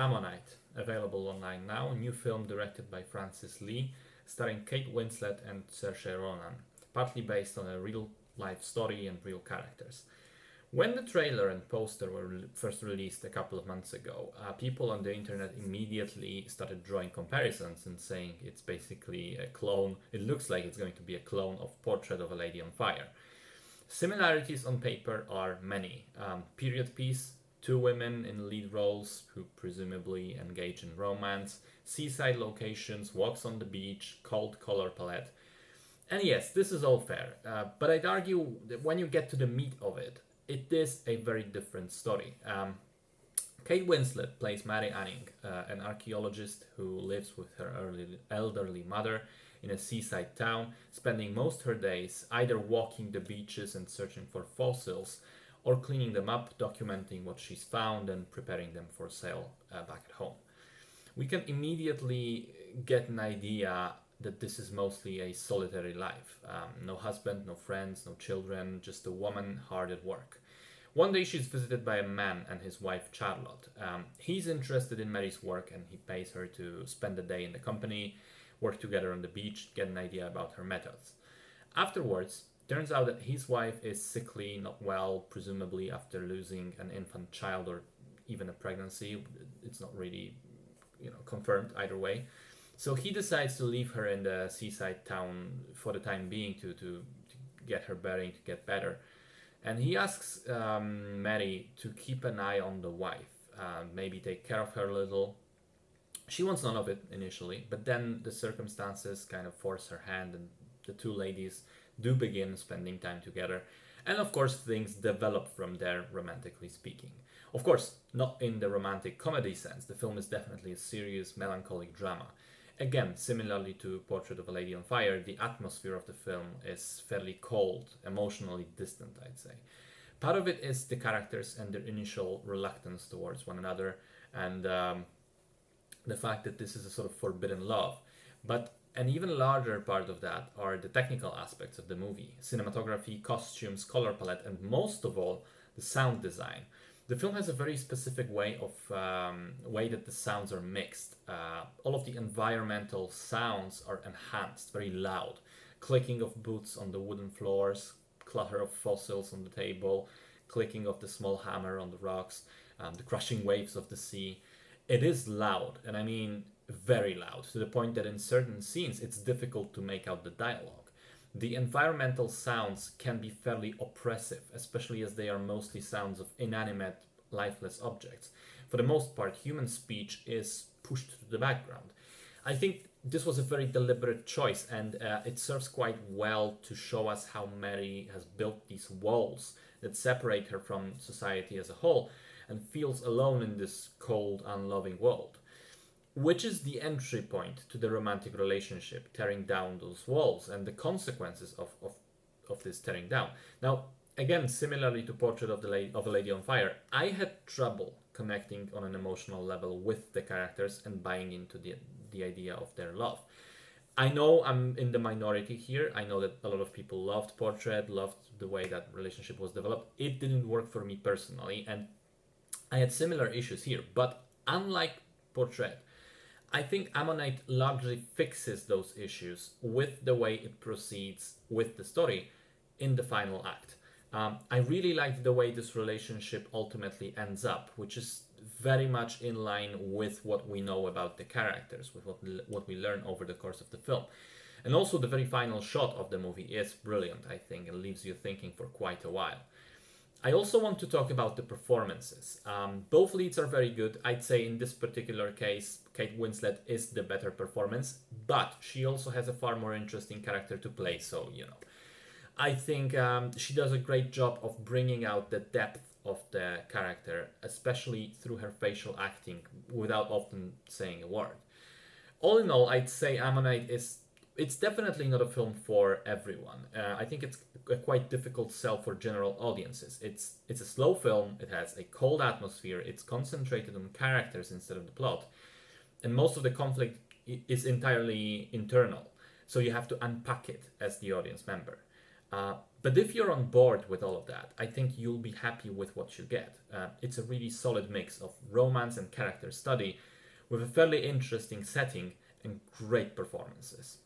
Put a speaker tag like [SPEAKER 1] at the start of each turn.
[SPEAKER 1] Ammonite, available online now, a new film directed by Francis Lee, starring Kate Winslet and Saoirse Ronan, partly based on a real-life story and real characters. When the trailer and poster were first released a couple of months ago, people on the internet immediately started drawing comparisons and saying it's basically a clone. It looks like it's going to be a clone of Portrait of a Lady on Fire. Similarities on paper are many. Period piece, two women in lead roles who presumably engage in romance, seaside locations, walks on the beach, cold color palette. And yes, this is all fair, but I'd argue that when you get to the meat of it, it is a very different story. Kate Winslet plays Mary Anning, an archaeologist who lives with her elderly mother in a seaside town, spending most her days either walking the beaches and searching for fossils, or cleaning them up, documenting what she's found, and preparing them for sale back at home. We can immediately get an idea that this is mostly a solitary life. No husband, no friends, no children, just a woman hard at work. One day she's visited by a man and his wife Charlotte. He's interested in Mary's work and he pays her to spend the day in the company, work together on the beach, get an idea about her methods. Afterwards, turns out that his wife is sickly, not well, presumably after losing an infant child or even a pregnancy. It's not really, confirmed either way. So he decides to leave her in the seaside town for the time being to get her bearing, to get better. And he asks Mary to keep an eye on the wife, maybe take care of her a little. She wants none of it initially, but then the circumstances kind of force her hand, and the two ladies do begin spending time together. And of course, things develop from there, romantically speaking. Of course, not in the romantic comedy sense. The film is definitely a serious, melancholic drama. Again, similarly to Portrait of a Lady on Fire, the atmosphere of the film is fairly cold, emotionally distant, I'd say. Part of it is the characters and their initial reluctance towards one another, and the fact that this is a sort of forbidden love. But an even larger part of that are the technical aspects of the movie: cinematography, costumes, color palette, and most of all, the sound design. The film has a very specific way that the sounds are mixed. All of the environmental sounds are enhanced, very loud. Clicking of boots on the wooden floors, clatter of fossils on the table, clicking of the small hammer on the rocks, the crashing waves of the sea. It is loud, and I mean very loud, to the point that in certain scenes it's difficult to make out the dialogue. The environmental sounds can be fairly oppressive, especially as they are mostly sounds of inanimate, lifeless objects. For the most part, human speech is pushed to the background. I think this was a very deliberate choice, and it serves quite well to show us how Mary has built these walls that separate her from society as a whole and feels alone in this cold, unloving world. Which is the entry point to the romantic relationship, tearing down those walls and the consequences of this tearing down. Now, again, similarly to Portrait of a Lady on Fire, I had trouble connecting on an emotional level with the characters and buying into the idea of their love. I know I'm in the minority here. I know that a lot of people loved Portrait, loved the way that relationship was developed. It didn't work for me personally, and I had similar issues here. But unlike Portrait, I think Ammonite largely fixes those issues with the way it proceeds with the story in the final act. I really liked the way this relationship ultimately ends up, which is very much in line with what we know about the characters, with what we learn over the course of the film. And also the very final shot of the movie is brilliant, I think, and leaves you thinking for quite a while. I also want to talk about the performances. Both leads are very good. I'd say in this particular case, Kate Winslet is the better performance, but she also has a far more interesting character to play, so, I think she does a great job of bringing out the depth of the character, especially through her facial acting, without often saying a word. All in all, I'd say Ammonite it's definitely not a film for everyone. I think it's a quite difficult sell for general audiences. It's a slow film, it has a cold atmosphere, it's concentrated on characters instead of the plot, and most of the conflict is entirely internal, so you have to unpack it as the audience member. But if you're on board with all of that, I think you'll be happy with what you get. It's a really solid mix of romance and character study with a fairly interesting setting and great performances.